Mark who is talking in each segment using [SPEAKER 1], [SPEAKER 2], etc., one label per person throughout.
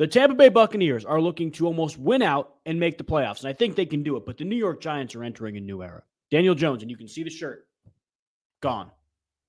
[SPEAKER 1] The Tampa Bay Buccaneers are looking to almost win out and make the playoffs, and I think they can do it, but the New York Giants are entering a new era. Daniel Jones, and you can see the shirt, gone,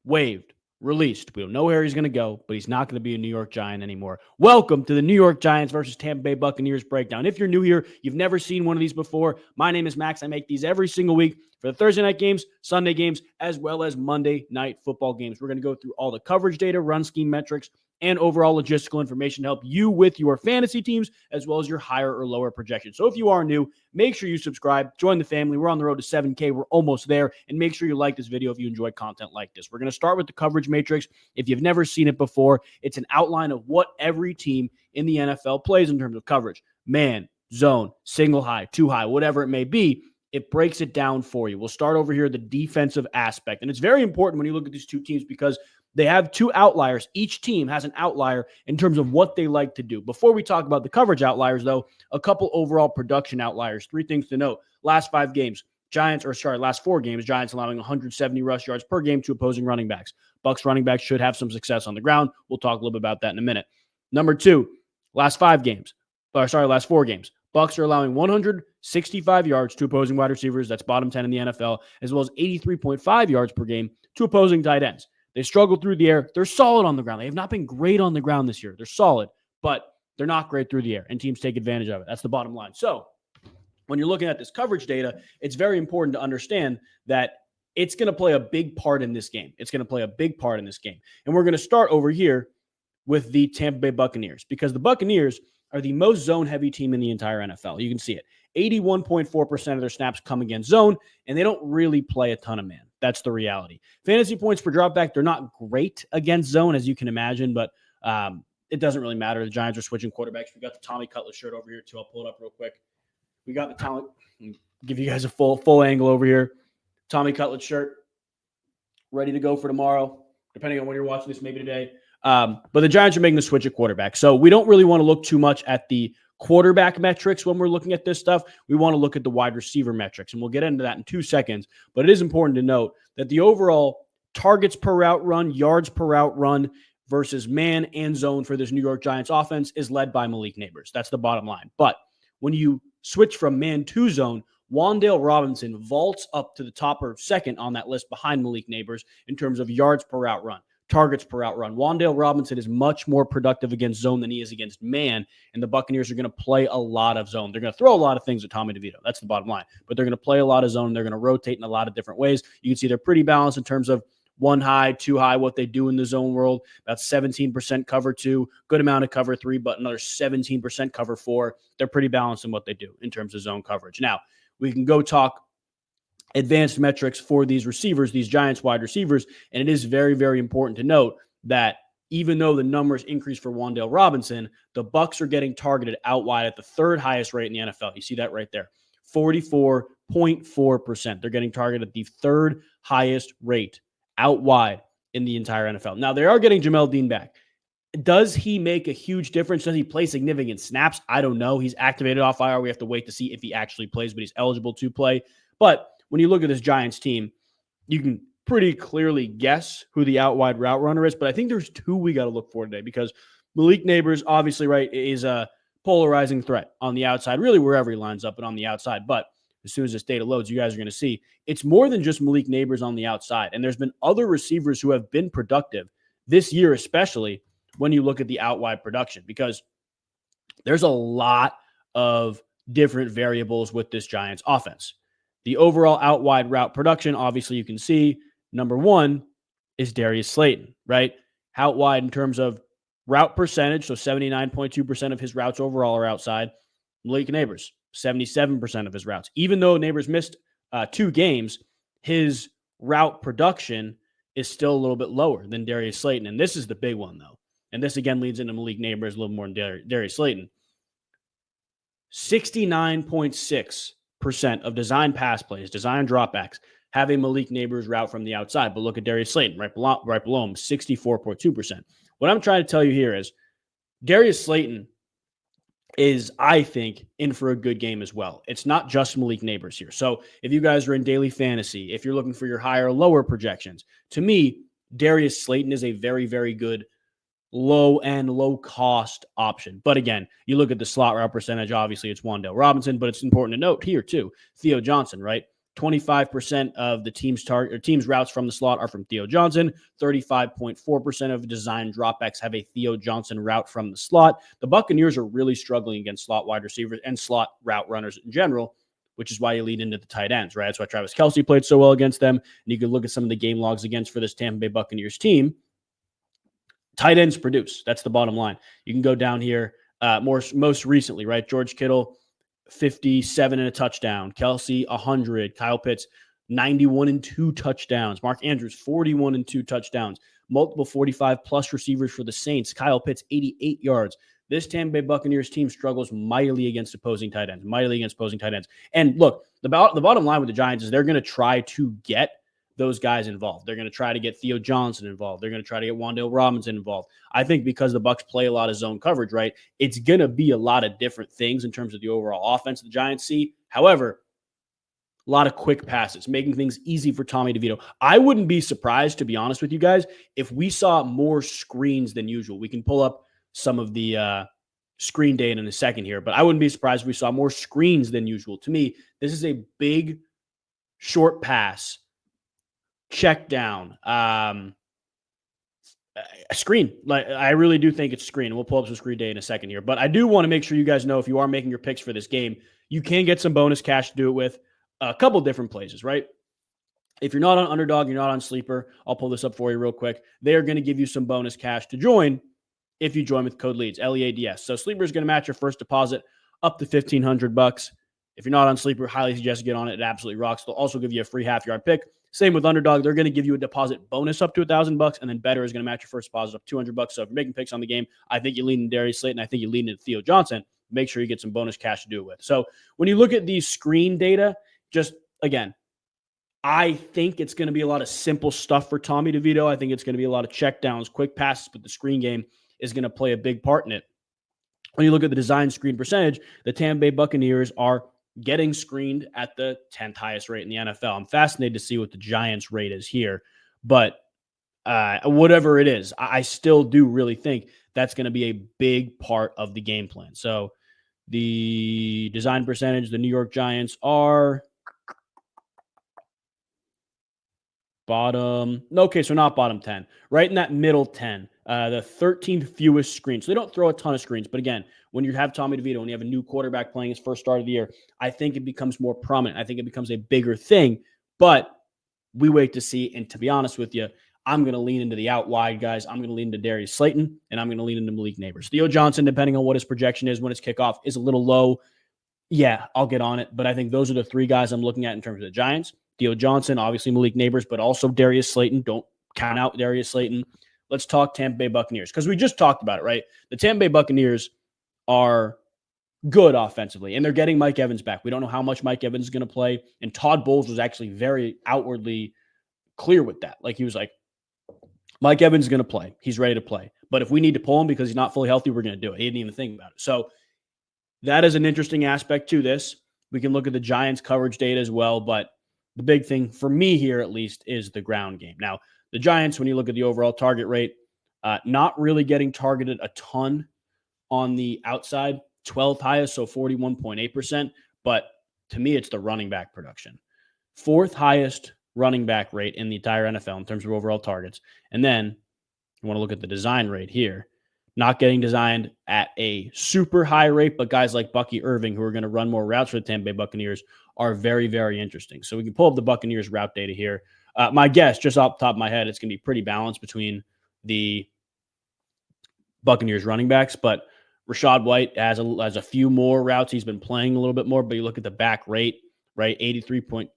[SPEAKER 1] waived, released. We don't know where he's going to go, but he's not going to be a New York Giant anymore. Welcome to the New York Giants versus Tampa Bay Buccaneers breakdown. If you're new here, you've never seen one of these before, my name is Max. I make these every single week for the Thursday night games, Sunday games, as well as Monday night football games. We're going to go through all the coverage data, run scheme metrics, and overall logistical information to help you with your fantasy teams, as well as your higher or lower projections. So if you are new, make sure you subscribe, join the family. We're on the road to 7K. We're almost there. And make sure you like this video if you enjoy content like this. We're going to start with the coverage matrix. If you've never seen it before, it's an outline of what every team in the NFL plays in terms of coverage. Man, zone, single high, two high, whatever it may be. It breaks it down for you. We'll start over here, the defensive aspect. And it's very important when you look at these two teams because they have two outliers. Each team has an outlier in terms of what they like to do. Before we talk about the coverage outliers, though, a couple overall production outliers. Three things to note. Last four games, Giants allowing 170 rush yards per game to opposing running backs. Bucs running backs should have some success on the ground. We'll talk a little bit about that in a minute. Number two, last four games. Bucs are allowing 165 yards to opposing wide receivers. That's bottom 10 in the NFL, as well as 83.5 yards per game to opposing tight ends. They struggle through the air. They're solid on the ground. They have not been great on the ground this year. They're solid, but they're not great through the air, and teams take advantage of it. That's the bottom line. So when you're looking at this coverage data, it's very important to understand that it's going to play a big part in this game. And we're going to start over here with the Tampa Bay Buccaneers because the Buccaneers are the most zone-heavy team in the entire NFL. You can see it. 81.4% of their snaps come against zone, and they don't really play a ton of man. That's the reality. Fantasy points per dropback, they're not great against zone, as you can imagine, but it doesn't really matter. The Giants are switching quarterbacks. We got the Tommy Cutler shirt over here, too. I'll pull it up real quick. We got the Tommy. Give you guys a full angle over here. Tommy Cutler shirt, ready to go for tomorrow, depending on when you're watching this, maybe today. But the Giants are making the switch at quarterback. So we don't really want to look too much at the quarterback metrics when we're looking at this stuff. We want to look at the wide receiver metrics, and we'll get into that in 2 seconds. But it is important to note that the overall targets per route run, yards per route run versus man and zone for this New York Giants offense is led by Malik Nabers. That's the bottom line. But when you switch from man to zone, Wan'Dale Robinson vaults up to the top or second on that list behind Malik Nabers in terms of yards per route run, targets per route run. Wan'Dale Robinson is much more productive against zone than he is against man, and the Buccaneers are going to play a lot of zone. They're going to throw a lot of things at Tommy DeVito. That's the bottom line. But they're going to play a lot of zone. They're going to rotate in a lot of different ways. You can see they're pretty balanced in terms of one high, two high, what they do in the zone world. About 17% cover 2, good amount of cover 3, but another 17% cover 4. They're pretty balanced in what they do in terms of zone coverage. Now, we can go talk advanced metrics for these receivers, these Giants wide receivers, and it is very, very important to note that even though the numbers increase for Wan'Dale Robinson, the Bucs are getting targeted out wide at the third highest rate in the NFL. You see that right there, 44.4%. They're getting targeted at the third highest rate out wide in the entire NFL. Now, they are getting Jamel Dean back. Does he make a huge difference? Does he play significant snaps? I don't know. He's activated off IR. We have to wait to see if he actually plays, but he's eligible to play. But when you look at this Giants team, you can pretty clearly guess who the out wide route runner is. But I think there's 2 we got to look for today because Malik Nabers, obviously, right, is a polarizing threat on the outside, really wherever he lines up and on the outside. But as soon as this data loads, you guys are going to see it's more than just Malik Nabers on the outside. And there's been other receivers who have been productive this year, especially when you look at the out wide production, because there's a lot of different variables with this Giants offense. The overall out wide route production, obviously you can see number 1 is Darius Slayton, right? Out wide in terms of route percentage, so 79.2% of his routes overall are outside. Malik Nabers, 77% of his routes. Even though Nabers missed 2 games, his route production is still a little bit lower than Darius Slayton. And this is the big one, though. And this, again, leads into Malik Nabers a little more than Darius Slayton. 69.6% of design pass plays, design dropbacks, have a Malik Nabers route from the outside. But look at Darius Slayton, right below him, 64.2%. What I'm trying to tell you here is Darius Slayton is, I think, in for a good game as well. It's not just Malik Nabers here. So if you guys are in daily fantasy, if you're looking for your higher or lower projections, to me, Darius Slayton is a very, very good low end, low cost option. But again, you look at the slot route percentage, obviously it's Wan'Dale Robinson, but it's important to note here too, Theo Johnson, right? 25% of the team's routes from the slot are from Theo Johnson. 35.4% of design dropbacks have a Theo Johnson route from the slot. The Buccaneers are really struggling against slot wide receivers and slot route runners in general, which is why you lead into the tight ends, right? That's why Travis Kelce played so well against them. And you can look at some of the game logs against for this Tampa Bay Buccaneers team. Tight ends produce. That's the bottom line. You can go down here most recently, right? George Kittle, 57 and a touchdown. Kelce, 100. Kyle Pitts, 91 and 2 touchdowns. Mark Andrews, 41 and 2 touchdowns. Multiple 45-plus receivers for the Saints. Kyle Pitts, 88 yards. This Tampa Bay Buccaneers team struggles mightily against opposing tight ends. And look, the bottom line with the Giants is they're going to try to get those guys involved. They're going to try to get Theo Johnson involved. They're going to try to get Wan'Dale Robinson involved. I think because the Bucs play a lot of zone coverage, right, it's going to be a lot of different things in terms of the overall offense the Giants see. However, a lot of quick passes, making things easy for Tommy DeVito. I wouldn't be surprised, to be honest with you guys, if we saw more screens than usual. We can pull up some of the screen data in a second here, but I wouldn't be surprised if we saw more screens than usual. To me, this is a big, short pass, check down, a screen. Like, I really do think it's screen. We'll pull up some screen data in a second here, but I do want to make sure you guys know if you are making your picks for this game, you can get some bonus cash to do it with a couple different places, right? If you're not on Underdog, you're not on Sleeper, I'll pull this up for you real quick. They are going to give you some bonus cash to join if you join with code LEADS, LEADS. So Sleeper is going to match your first deposit up to $1,500. If you're not on Sleeper, highly suggest you get on it. It absolutely rocks. They'll also give you a free half-yard pick. Same with Underdog. They're going to give you a deposit bonus up to $1,000, and then Better is going to match your first deposit up $200. So if you're making picks on the game, I think you lean in Darius Slayton. I think you lean in Theo Johnson. Make sure you get some bonus cash to do it with. So when you look at these screen data, just again, I think it's going to be a lot of simple stuff for Tommy DeVito. I think it's going to be a lot of checkdowns, quick passes, but the screen game is going to play a big part in it. When you look at the design screen percentage, the Tampa Bay Buccaneers are getting screened at the 10th highest rate in the NFL. I'm fascinated to see what the Giants rate is here, but whatever it is, I still do really think that's going to be a big part of the game plan. So the design percentage, the New York Giants are not bottom 10, right in that middle 10, the 13th fewest screens. So they don't throw a ton of screens, but again, when you have Tommy DeVito, when you have a new quarterback playing his first start of the year, I think it becomes more prominent. I think it becomes a bigger thing, but we wait to see. And to be honest with you, I'm going to lean into the out wide guys. I'm going to lean into Darius Slayton, and I'm going to lean into Malik Neighbors. Theo Johnson, depending on what his projection is when it's kickoff, is a little low. Yeah, I'll get on it, but I think those are the three guys I'm looking at in terms of the Giants. Theo Johnson, obviously Malik Neighbors, but also Darius Slayton. Don't count out Darius Slayton. Let's talk Tampa Bay Buccaneers, because we just talked about it, right? The Tampa Bay Buccaneers are good offensively, and they're getting Mike Evans back. We don't know how much Mike Evans is going to play, and Todd Bowles was actually very outwardly clear with that. Like, he was like, Mike Evans is going to play. He's ready to play. But if we need to pull him because he's not fully healthy, we're going to do it. He didn't even think about it. So that is an interesting aspect to this. We can look at the Giants coverage data as well, but the big thing for me here, at least, is the ground game. Now, the Giants, when you look at the overall target rate, not really getting targeted a ton on the outside, 12th highest, so 41.8%. But to me, it's the running back production. 4th highest running back rate in the entire NFL in terms of overall targets. And then you want to look at the design rate here. Not getting designed at a super high rate, but guys like Bucky Irving, who are going to run more routes for the Tampa Bay Buccaneers, are very, very interesting. So we can pull up the Buccaneers route data here. My guess, just off the top of my head, it's going to be pretty balanced between the Buccaneers running backs, but Rachaad White has a few more routes. He's been playing a little bit more, but you look at the back rate, right? 83.2%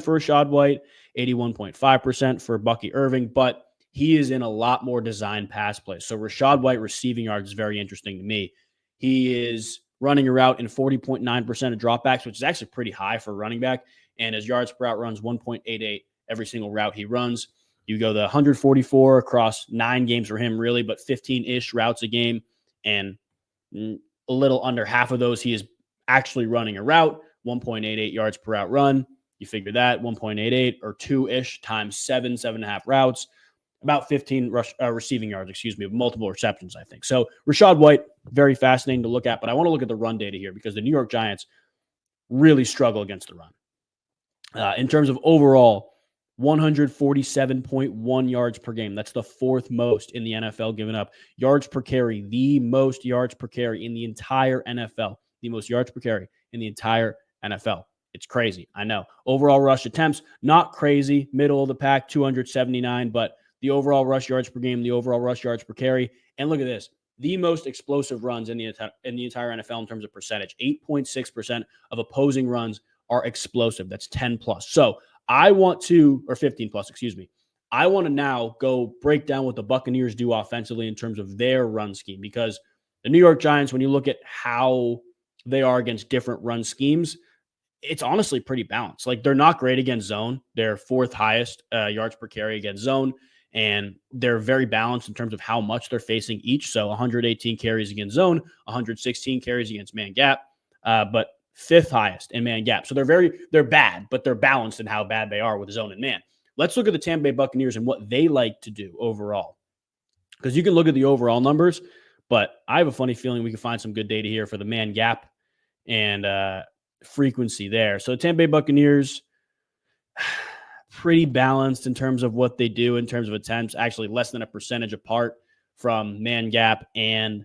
[SPEAKER 1] for Rachaad White, 81.5% for Bucky Irving, but he is in a lot more design pass plays. So Rachaad White receiving yards is very interesting to me. He is running a route in 40.9% of dropbacks, which is actually pretty high for a running back. And his yards per route runs 1.88 every single route he runs. You go the 144 across 9 games for him, really, but 15-ish routes a game. And a little under half of those, he is actually running a route, 1.88 yards per route run. You figure that, 1.88 or 2-ish times 7.5 routes. about 15 receiving yards, with multiple receptions, I think. So Rachaad White, very fascinating to look at, but I want to look at the run data here because the New York Giants really struggle against the run. In terms of overall, 147.1 yards per game. That's the fourth most in the NFL given up. Yards per carry, the most yards per carry in the entire NFL. The most yards per carry in the entire NFL. It's crazy. I know. Overall rush attempts, not crazy. Middle of the pack, 279, but the overall rush yards per game, the overall rush yards per carry. And look at this. The most explosive runs in the entire NFL in terms of percentage. 8.6% of opposing runs are explosive. That's 10 plus. So I want to, or 15 plus, I want to now go break down what the Buccaneers do offensively in terms of their run scheme, because the New York Giants, when you look at how they are against different run schemes, it's honestly pretty balanced. Like, they're not great against zone. They're fourth highest yards per carry against zone, and they're very balanced in terms of how much they're facing each. So 118 carries against zone, 116 carries against man gap, but fifth highest in man gap. So they're bad, but they're balanced in how bad they are with zone and man. Let's look at the Tampa Bay Buccaneers and what they like to do overall, because you can look at the overall numbers, but I have a funny feeling we can find some good data here for the man gap and frequency there. So Tampa Bay Buccaneers, pretty balanced in terms of what they do in terms of attempts, actually less than a percentage apart from man gap and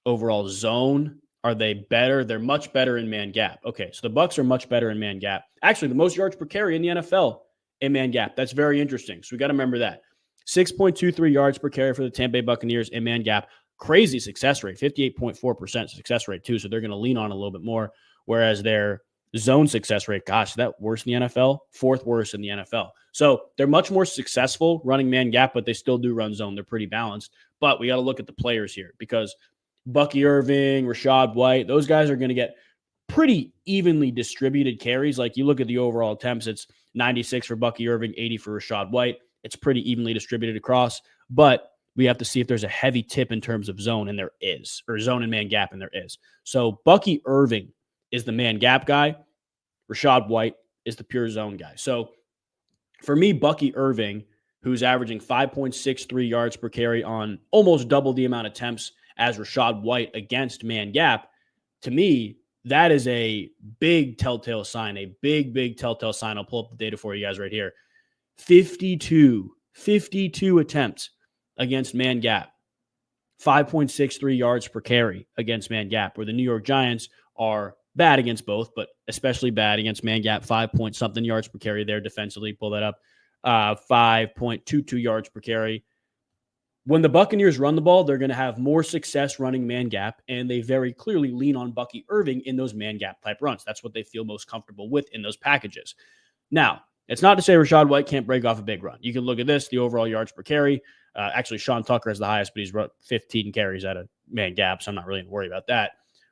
[SPEAKER 1] overall zone. Are they better? They're much better in man gap. Okay, so the Bucs are much better in man gap. Actually, the most yards per carry in the NFL in man gap. That's very interesting. So we got to remember that. 6.23 yards per carry for the Tampa Bay Buccaneers in man gap. Crazy success rate, 58.4% success rate too. So they're going to lean on a little bit more, whereas their zone success rate, gosh, is that worse in the NFL? Fourth worst in the NFL. So they're much more successful running man gap, but they still do run zone. They're pretty balanced. But we got to look at the players here, because Bucky Irving, Rachaad White, those guys are going to get pretty evenly distributed carries. Like, you look at the overall attempts, it's 96 for Bucky Irving, 80 for Rachaad White. It's pretty evenly distributed across, but we have to see if there's a heavy tip in terms of zone, and there is, or zone and man gap, and there is. So Bucky Irving is the man gap guy. Rachaad White is the pure zone guy. So for me, Bucky Irving, who's averaging 5.63 yards per carry on almost double the amount of attempts as Rachaad White against man gap, to me, that is a big telltale sign, big telltale sign. I'll pull up the data for you guys right here. 52 attempts against man gap, 5.63 yards per carry against man gap, where the New York Giants are bad against both, but especially bad against man gap, 5-point-something yards per carry there defensively. Pull that up. 5.22 yards per carry. When the Buccaneers run the ball, they're going to have more success running man gap, and they very clearly lean on Bucky Irving in those man gap type runs. That's what they feel most comfortable with in those packages. Now, it's not to say Rachaad White can't break off a big run. You can look at this, the overall yards per carry. Actually, Sean Tucker has the highest, but he's run 15 carries at a man gap, so I'm not really worried about that.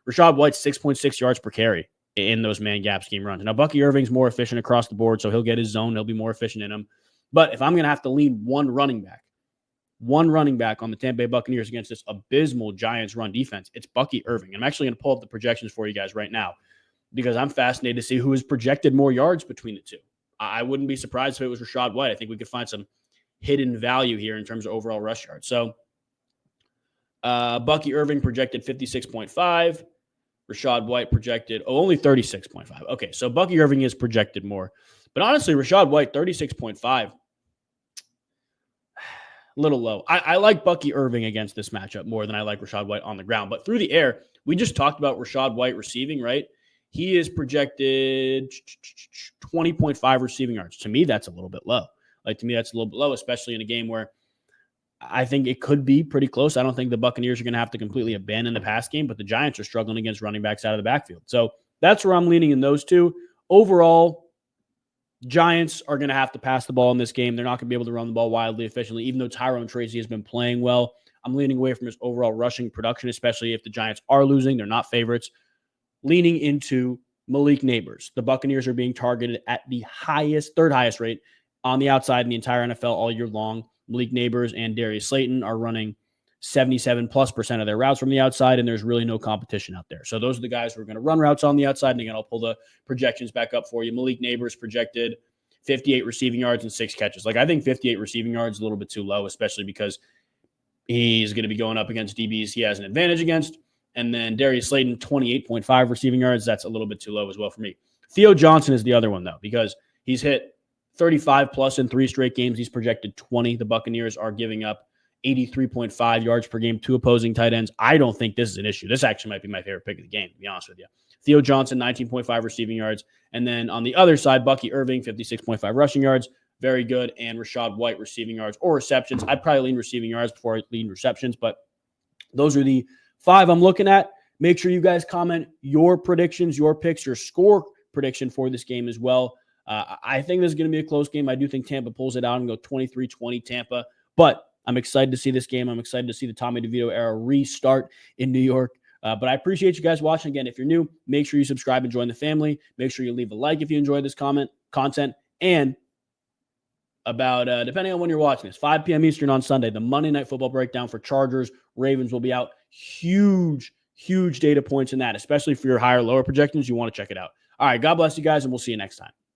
[SPEAKER 1] Rachaad White's 6.6 yards per carry in those man gap scheme runs. Now, Bucky Irving's more efficient across the board, so he'll get his zone. He'll be more efficient in them. But if I'm going to have to lean one running back on the Tampa Bay Buccaneers against this abysmal Giants run defense, it's Bucky Irving. I'm actually going to pull up the projections for you guys right now, because I'm fascinated to see who has projected more yards between the two. I wouldn't be surprised if it was Rachaad White. I think we could find some hidden value here in terms of overall rush yards. So Bucky Irving projected 56.5. Rachaad White projected, only 36.5. Okay, so Bucky Irving is projected more. But honestly, Rachaad White, 36.5. Little low. I like Bucky Irving against this matchup more than I like Rachaad White on the ground. But through the air, we just talked about Rachaad White receiving, right? He is projected 20.5 receiving yards. To me, that's a little bit low. To me, that's a little bit low, especially in a game where I think it could be pretty close. I don't think the Buccaneers are going to have to completely abandon the pass game, but the Giants are struggling against running backs out of the backfield. So that's where I'm leaning in those two. Overall, Giants are going to have to pass the ball in this game. They're not going to be able to run the ball wildly efficiently, even though Tyrone Tracy has been playing well. I'm leaning away from his overall rushing production, especially if the Giants are losing. They're not favorites. Leaning into Malik Neighbors. The Buccaneers are being targeted at the third highest rate on the outside in the entire NFL all year long. Malik Neighbors and Darius Slayton are running 77+% of their routes from the outside, and there's really no competition out there. So those are the guys who are going to run routes on the outside. And again, I'll pull the projections back up for you. Malik Neighbors projected 58 receiving yards and 6 catches. Like, I think 58 receiving yards is a little bit too low, especially because he's going to be going up against DBs he has an advantage against. And then Darius Slayton, 28.5 receiving yards. That's a little bit too low as well for me. Theo Johnson is the other one, though, because he's hit 35 plus in 3 straight games. He's projected 20. The Buccaneers are giving up 83.5 yards per game to opposing tight ends. I don't think this is an issue. This actually might be my favorite pick of the game, to be honest with you. Theo Johnson, 19.5 receiving yards. And then on the other side, Bucky Irving, 56.5 rushing yards. Very good. And Rachaad White, receiving yards or receptions. I'd probably lean receiving yards before I lean receptions, but those are the 5 I'm looking at. Make sure you guys comment your predictions, your picks, your score prediction for this game as well. I think this is going to be a close game. I do think Tampa pulls it out and go 23-20 Tampa, but I'm excited to see this game. I'm excited to see the Tommy DeVito era restart in New York. But I appreciate you guys watching. Again, if you're new, make sure you subscribe and join the family. Make sure you leave a like if you enjoy this content. And about, depending on when you're watching this, 5 p.m. Eastern on Sunday, the Monday Night Football breakdown for Chargers, Ravens will be out. Huge data points in that, especially for your higher, lower projections. You want to check it out. All right, God bless you guys, and we'll see you next time.